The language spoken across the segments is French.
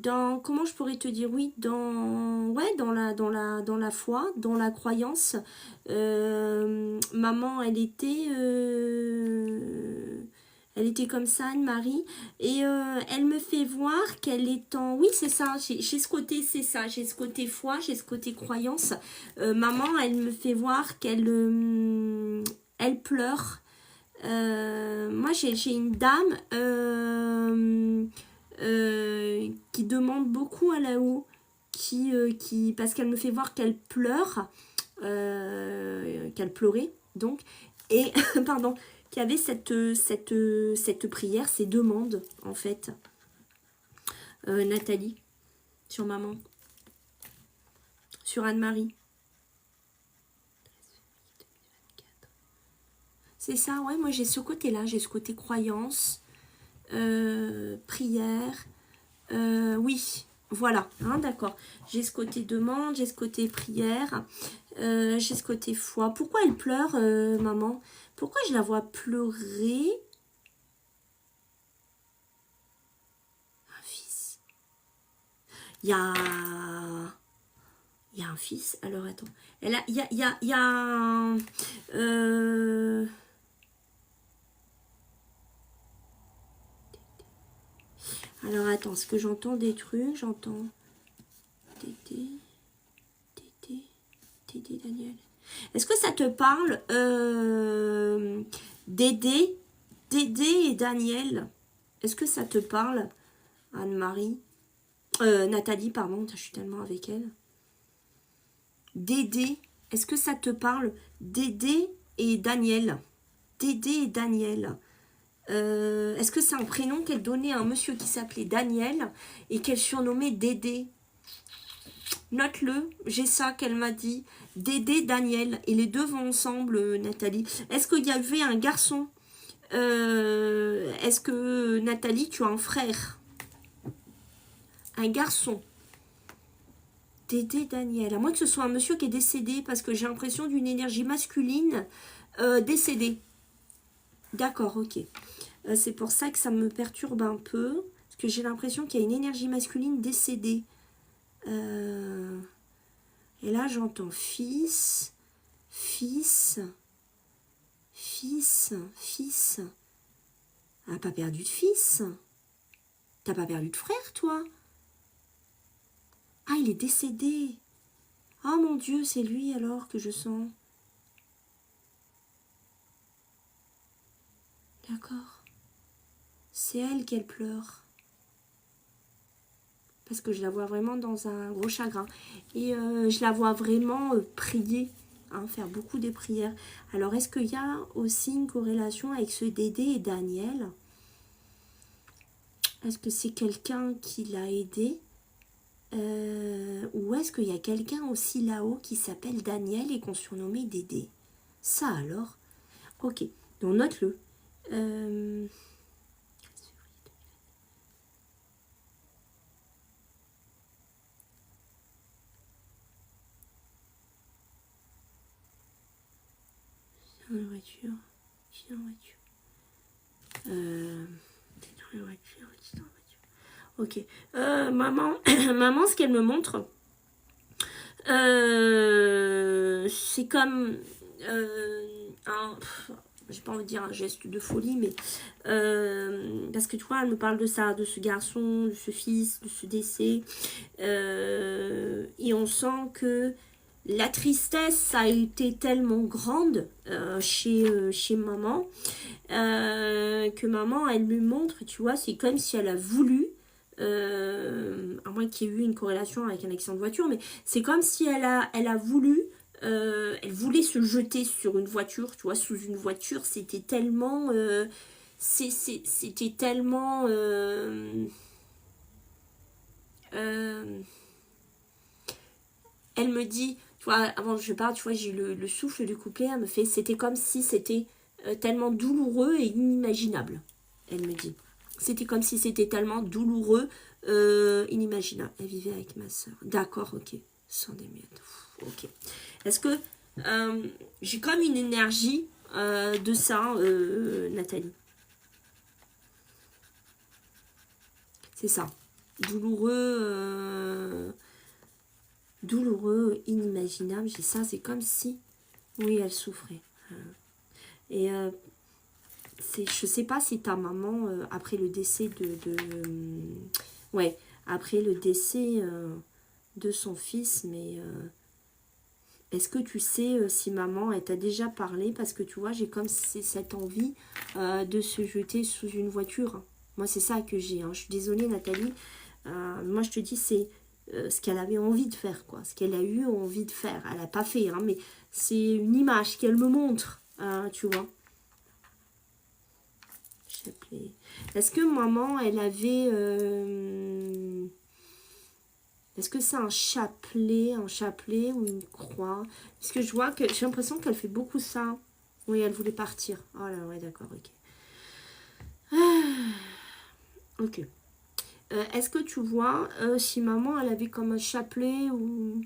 dans, comment je pourrais te dire, oui, dans, ouais, dans la foi, dans la croyance. Maman, elle était comme ça, Anne-Marie, et elle me fait voir qu'elle est en, oui, c'est ça, j'ai ce côté, c'est ça, j'ai ce côté foi, j'ai ce côté croyance. Maman, elle me fait voir elle pleure. Moi, j'ai une dame qui demande beaucoup à là-haut, parce qu'elle me fait voir qu'elle pleure, qu'elle pleurait, donc, et, pardon, qu'il y avait cette prière, ces demandes, en fait. Nathalie, sur maman, sur Anne-Marie. C'est ça, ouais, moi j'ai ce côté-là, j'ai ce côté croyance, prière, oui, voilà, hein, d'accord. J'ai ce côté demande, j'ai ce côté prière, j'ai ce côté foi. Pourquoi elle pleure, maman? Pourquoi je la vois pleurer? Un fils. Il y a... Il y a un fils. Alors, attends. Elle a... Il y a un... Alors, attends. Est-ce que j'entends des trucs? J'entends... Tété... Tété... Tété Daniel. Est-ce que ça te parle Dédé? Dédé et Daniel? Est-ce que ça te parle, Anne-Marie? Nathalie, pardon. Je suis tellement avec elle. Dédé, est-ce que ça te parle? Dédé et Daniel. Dédé et Daniel. Est-ce que c'est un prénom qu'elle donnait à un monsieur qui s'appelait Daniel et qu'elle surnommait Dédé? Note-le, j'ai ça qu'elle m'a dit. Dédé, Daniel. Et les deux vont ensemble, Nathalie. Est-ce qu'il y avait un garçon? Est-ce que, Nathalie, tu as un frère? Un garçon? Dédé, Daniel. À moins que ce soit un monsieur qui est décédé, parce que j'ai l'impression d'une énergie masculine décédée. D'accord, ok. C'est pour ça que ça me perturbe un peu, parce que j'ai l'impression qu'il y a une énergie masculine décédée. Et là, j'entends fils, fils, fils, fils. Ah, pas perdu de fils? T'as pas perdu de frère, toi? Ah, il est décédé. Ah, mon Dieu, c'est lui alors que je sens. D'accord. C'est elle qu'elle pleure. Parce que je la vois vraiment dans un gros chagrin. Et je la vois vraiment prier, hein, faire beaucoup de prières. Alors, est-ce qu'il y a aussi une corrélation avec ce Dédé et Daniel? Est-ce que c'est quelqu'un qui l'a aidé? Ou est-ce qu'il y a quelqu'un aussi là-haut qui s'appelle Daniel et qu'on surnommait Dédé? Ça alors? Ok, donc note-le. Dans la voiture. Qui est dans la voiture? T'es dans la voiture, qui est dans la voiture. Ok. Maman, maman, ce qu'elle me montre, c'est comme un... J'ai pas envie de dire un geste de folie, mais parce que tu vois, elle me parle de ça, de ce garçon, de ce fils, de ce décès. Et on sent que la tristesse a été tellement grande chez maman que maman, elle lui montre, tu vois, c'est comme si elle a voulu, à moins qu'il y ait eu une corrélation avec un accident de voiture, mais c'est comme si elle a voulu, elle voulait se jeter sur une voiture, tu vois, sous une voiture, c'était tellement... c'était tellement... elle me dit, tu vois, avant que je parle, tu vois, j'ai le souffle du couplet, elle me fait, c'était comme si c'était tellement douloureux et inimaginable. Elle me dit, c'était comme si c'était tellement douloureux, inimaginable. Elle vivait avec ma soeur. D'accord, ok. Sans des miettes. Ok. Est-ce que j'ai comme une énergie de ça, Nathalie? C'est ça. douloureux, douloureux, inimaginable. J'ai ça, c'est comme si, oui, elle souffrait. Et je sais pas si ta maman, après le décès ouais, après le décès de son fils, mais est-ce que tu sais si maman, elle t'a déjà parlé? Parce que tu vois, j'ai comme cette envie de se jeter sous une voiture. Moi, c'est ça que j'ai. Hein. Je suis désolée, Nathalie. Moi, je te dis, c'est ce qu'elle avait envie de faire, quoi. Ce qu'elle a eu envie de faire. Elle n'a pas fait, hein, mais c'est une image qu'elle me montre, tu vois. Est-ce que maman, elle avait... Est-ce que c'est un chapelet ou une croix? Parce que je vois que j'ai l'impression qu'elle fait beaucoup ça. Oui, elle voulait partir. Oh là, ouais, d'accord, ok. Ok. Est-ce que tu vois si maman, elle avait comme un chapelet ou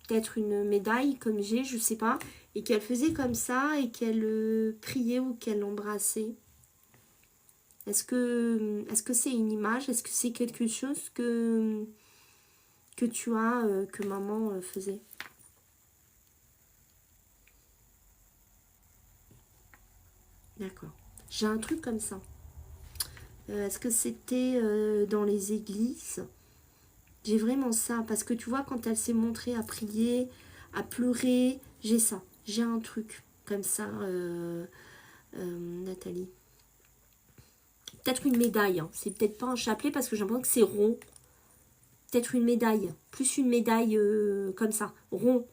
peut-être une médaille comme j'ai, je sais pas, et qu'elle faisait comme ça et qu'elle priait ou qu'elle embrassait? Est-ce que c'est une image? Est-ce que c'est quelque chose que tu as, que maman faisait? D'accord. J'ai un truc comme ça. Est-ce que c'était dans les églises? J'ai vraiment ça. Parce que tu vois, quand elle s'est montrée à prier, à pleurer, j'ai ça. J'ai un truc comme ça, Nathalie. Peut-être une médaille. Hein. C'est peut-être pas un chapelet parce que j'ai l'impression que c'est rond. Peut-être une médaille. Plus une médaille comme ça, rond.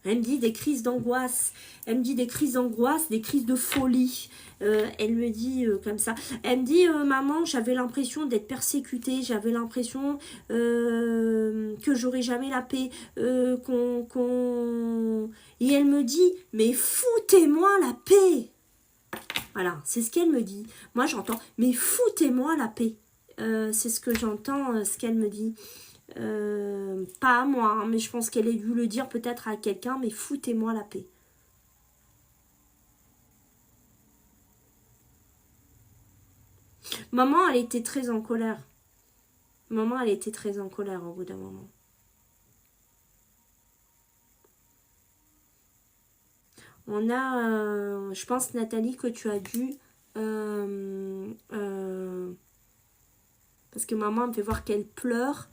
Elle me dit des crises d'angoisse. Elle me dit des crises d'angoisse, des crises de folie. Elle me dit comme ça. Elle me dit, maman, j'avais l'impression d'être persécutée. J'avais l'impression que j'aurais jamais la paix. Et elle me dit, mais foutez-moi la paix. Voilà, c'est ce qu'elle me dit. Moi, j'entends, mais foutez-moi la paix. C'est ce que j'entends, ce qu'elle me dit. Pas à moi, hein, mais je pense qu'elle a dû le dire peut-être à quelqu'un, mais foutez-moi la paix. Maman, elle était très en colère. Maman, elle était très en colère au bout d'un moment. On a, je pense, Nathalie, que tu as dû... parce que maman me fait voir qu'elle pleure.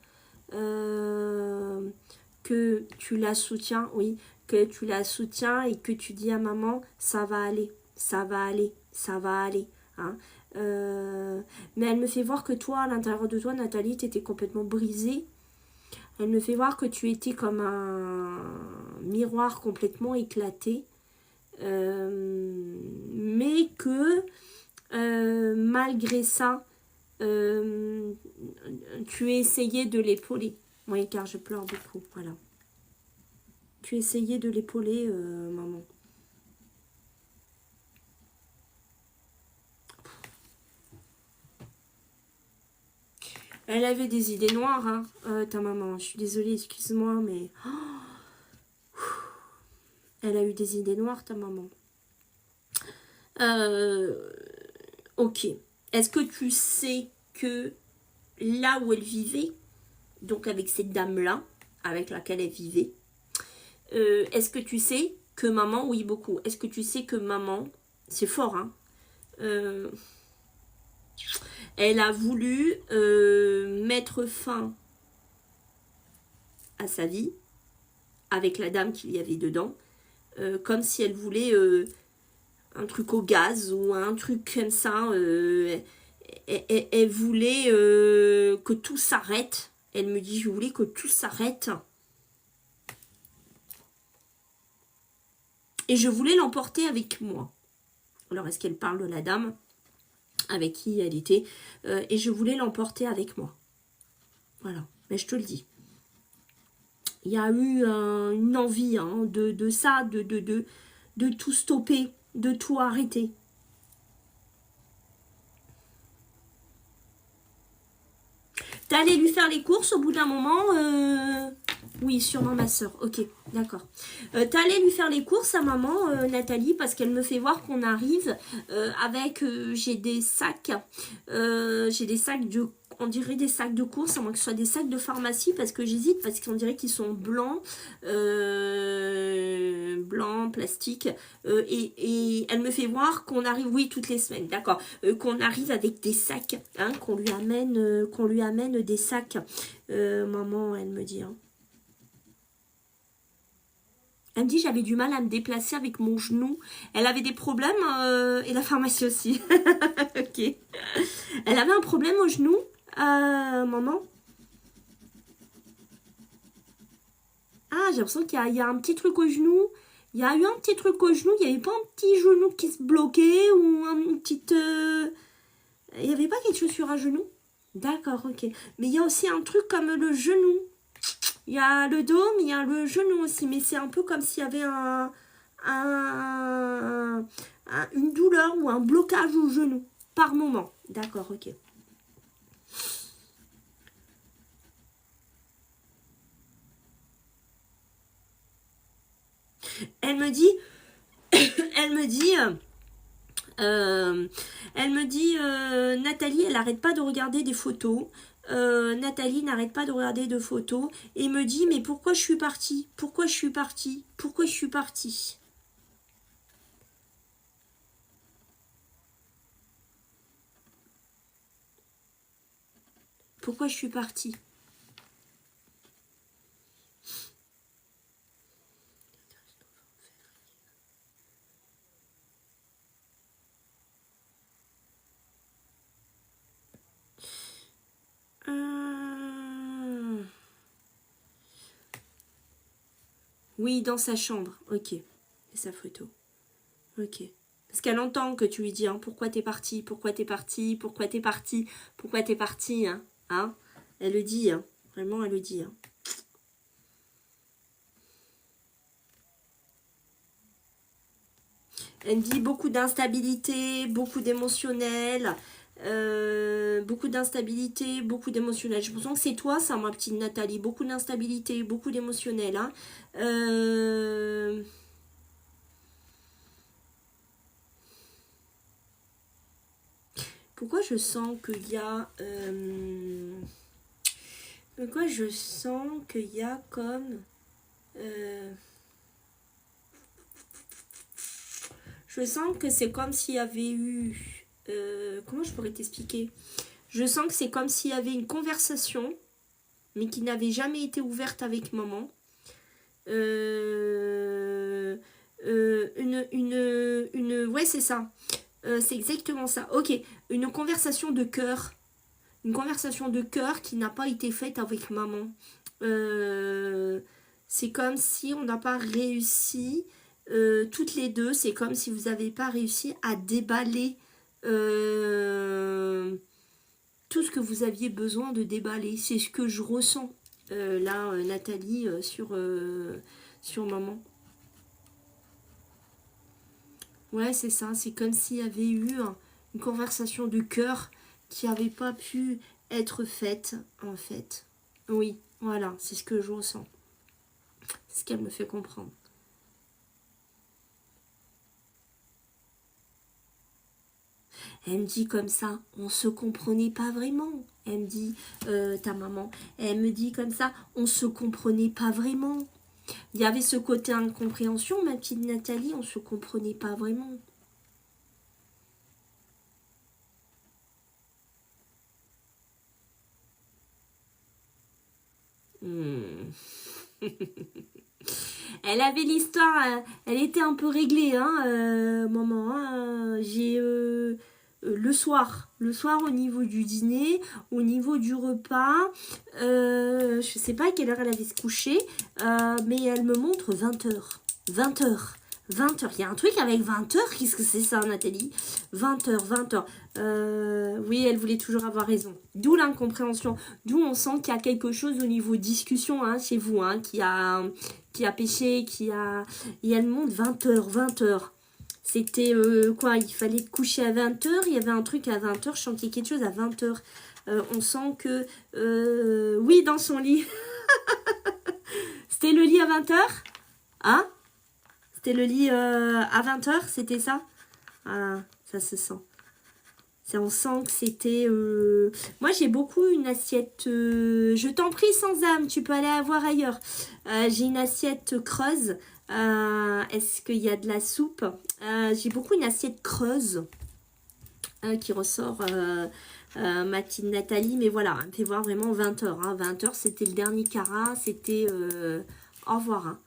Que tu la soutiens, oui, que tu la soutiens et que tu dis à maman, ça va aller, ça va aller, ça va aller. Hein. Mais elle me fait voir que toi, à l'intérieur de toi, Nathalie, tu étais complètement brisée. Elle me fait voir que tu étais comme un miroir complètement éclaté. Mais que malgré ça, tu essayais de l'épauler. Oui, car je pleure beaucoup, voilà. Tu essayais de l'épauler, maman. Elle avait des idées noires, hein, ta maman. Je suis désolée, excuse-moi, mais... elle a eu des idées noires, ta maman. Ok. Est-ce que tu sais que là où elle vivait, donc avec cette dame-là, avec laquelle elle vivait, est-ce que tu sais que maman, oui, beaucoup, est-ce que tu sais que maman, c'est fort, hein, elle a voulu mettre fin à sa vie avec la dame qu'il y avait dedans, comme si elle voulait un truc au gaz ou un truc comme ça. Elle voulait que tout s'arrête. Elle me dit, je voulais que tout s'arrête. Et je voulais l'emporter avec moi. Alors, est-ce qu'elle parle de la dame avec qui elle était? Et je voulais l'emporter avec moi. Voilà, mais je te le dis. Il y a eu une envie hein, de ça, de tout stopper, de tout arrêter. T'allais lui faire les courses au bout d'un moment, Oui, sûrement ma soeur. Ok, d'accord. T'es allée lui faire les courses à maman, Nathalie, parce qu'elle me fait voir qu'on arrive avec... j'ai des sacs. J'ai des sacs de... On dirait des sacs de courses, à moins que ce soit des sacs de pharmacie, parce que j'hésite, parce qu'on dirait qu'ils sont blancs, blancs, plastique. Et elle me fait voir qu'on arrive, oui, toutes les semaines, d'accord, qu'on arrive avec des sacs, hein, qu'on lui amène des sacs. Maman, elle me dit, hein. Elle me dit j'avais du mal à me déplacer avec mon genou. Elle avait des problèmes et la pharmacie aussi. Ok. Elle avait un problème au genou, maman. Ah, j'ai l'impression qu'il y a un petit truc au genou. Il y a eu un petit truc au genou. Il n'y avait pas un petit genou qui se bloquait ou un petit... Il n'y avait pas quelque chose sur un genou? D'accord, ok. Mais il y a aussi un truc comme le genou. Il y a le dos, mais il y a le genou aussi. Mais c'est un peu comme s'il y avait une douleur ou un blocage au genou. Par moment. D'accord, ok. Elle me dit... Elle me dit... elle me dit, Nathalie, elle n'arrête pas de regarder des photos. Nathalie n'arrête pas de regarder de photos. Et me dit, mais pourquoi je suis partie? Pourquoi je suis partie? Pourquoi je suis partie? Pourquoi je suis partie? Oui, dans sa chambre. Ok. Et sa photo. Ok. Parce qu'elle entend que tu lui dis, hein, pourquoi t'es parti? Pourquoi t'es parti? Pourquoi t'es parti? Pourquoi t'es parti? Hein, hein. Elle le dit, hein. Vraiment, elle le dit, hein. Elle me dit beaucoup d'instabilité, beaucoup d'émotionnel, beaucoup d'instabilité, beaucoup d'émotionnel. Je pense que c'est toi, ça, ma petite Nathalie. Beaucoup d'instabilité, beaucoup d'émotionnel. Hein. Pourquoi je sens qu'il y a... pourquoi je sens qu'il y a comme... je sens que c'est comme s'il y avait eu... comment je pourrais t'expliquer? Je sens que c'est comme s'il y avait une conversation, mais qui n'avait jamais été ouverte avec maman. Ouais, c'est ça. C'est exactement ça. Ok, une conversation de cœur. Une conversation de cœur qui n'a pas été faite avec maman. C'est comme si on n'a pas réussi, toutes les deux, c'est comme si vous n'avez pas réussi à déballer tout ce que vous aviez besoin de déballer. C'est ce que je ressens là, Nathalie, sur maman. Ouais, c'est ça. C'est comme s'il y avait eu une conversation de cœur qui n'avait pas pu être faite, en fait. Oui, voilà, c'est ce que je ressens. C'est ce qu'elle me fait comprendre. Elle me dit comme ça, on se comprenait pas vraiment. Elle me dit, ta maman, elle me dit comme ça, on se comprenait pas vraiment. Il y avait ce côté incompréhension, ma petite Nathalie, on se comprenait pas vraiment. Elle avait l'histoire, elle était un peu réglée, hein, maman. Hein, j'ai le soir au niveau du dîner, au niveau du repas, je sais pas à quelle heure elle avait se coucher, mais elle me montre 20 heures. 20 heures. 20 heures. Il y a un truc avec 20 heures. Qu'est-ce que c'est ça, Nathalie? 20 heures, 20 heures. Oui, elle voulait toujours avoir raison. D'où l'incompréhension. D'où on sent qu'il y a quelque chose au niveau discussion, hein, chez vous, hein, qui a péché, qui a... Et elle monte 20 heures, 20 heures. C'était quoi? Il fallait te coucher à 20 heures. Il y avait un truc à 20 heures. Je sentais quelque chose à 20 heures. On sent que... oui, dans son lit. C'était le lit à 20h? Hein? C'était le lit à 20h, c'était ça? Ah, ça se sent. On sent que c'était... Moi, j'ai beaucoup une assiette... Je t'en prie, sans âme, tu peux aller la voir ailleurs. J'ai une assiette creuse. Est-ce qu'il y a de la soupe? J'ai beaucoup une assiette creuse qui ressort ma petite Nathalie. Mais voilà, elle me fait voir vraiment 20h. Hein. 20h, c'était le dernier carat. C'était... au revoir. Hein.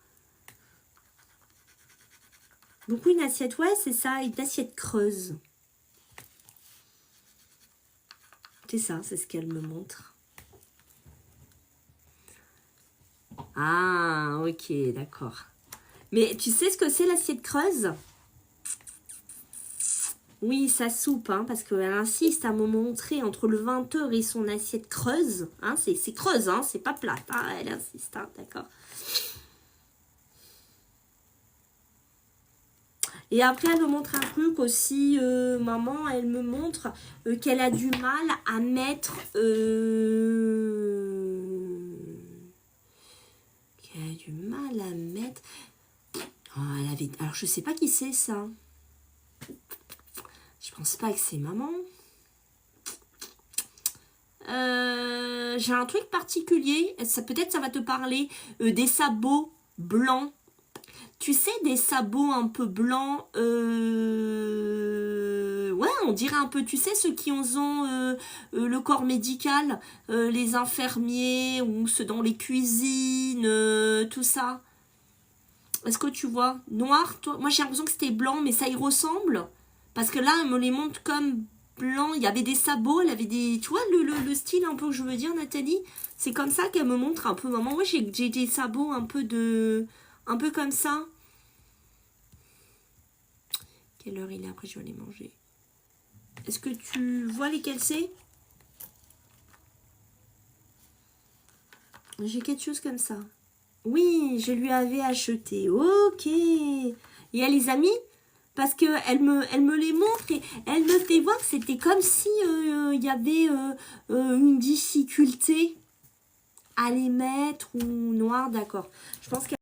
Beaucoup une assiette, ouais, c'est ça, une assiette creuse. C'est ça, c'est ce qu'elle me montre. Ah, ok, d'accord. Mais tu sais ce que c'est l'assiette creuse? Oui, sa soupe, hein, parce qu'elle insiste à me montrer entre le 20h et son assiette creuse. Hein, c'est creuse, hein, c'est pas plate. Hein, elle insiste, hein, d'accord. Et après, elle me montre un truc aussi, maman, elle me montre qu'elle a du mal à mettre... qu'elle a du mal à mettre... Oh, elle avait... Alors, je sais pas qui c'est, ça. Je pense pas que c'est maman. J'ai un truc particulier. Peut-être ça va te parler. Des sabots blancs. Tu sais, des sabots un peu blancs, ouais, on dirait un peu, tu sais, ceux qui ont le corps médical, les infirmiers ou ceux dans les cuisines, tout ça. Est-ce que tu vois? Noir, toi? Moi, j'ai l'impression que c'était blanc, mais ça y ressemble. Parce que là, elle me les montre comme blanc. Il y avait des sabots, elle avait des... Tu vois, le style un peu que je veux dire, Nathalie? C'est comme ça qu'elle me montre un peu. Maman, moi, j'ai des sabots un peu de... Un peu comme ça. Quelle heure il est? Après, je vais aller manger. Est-ce que tu vois lesquels c'est? J'ai quelque chose comme ça. Oui, je lui avais acheté. Ok. Et elle les a mis? Parce qu'elle me les montre et elle me fait voir que c'était comme si il y avait une difficulté à les mettre ou noir, d'accord. Je pense qu'elle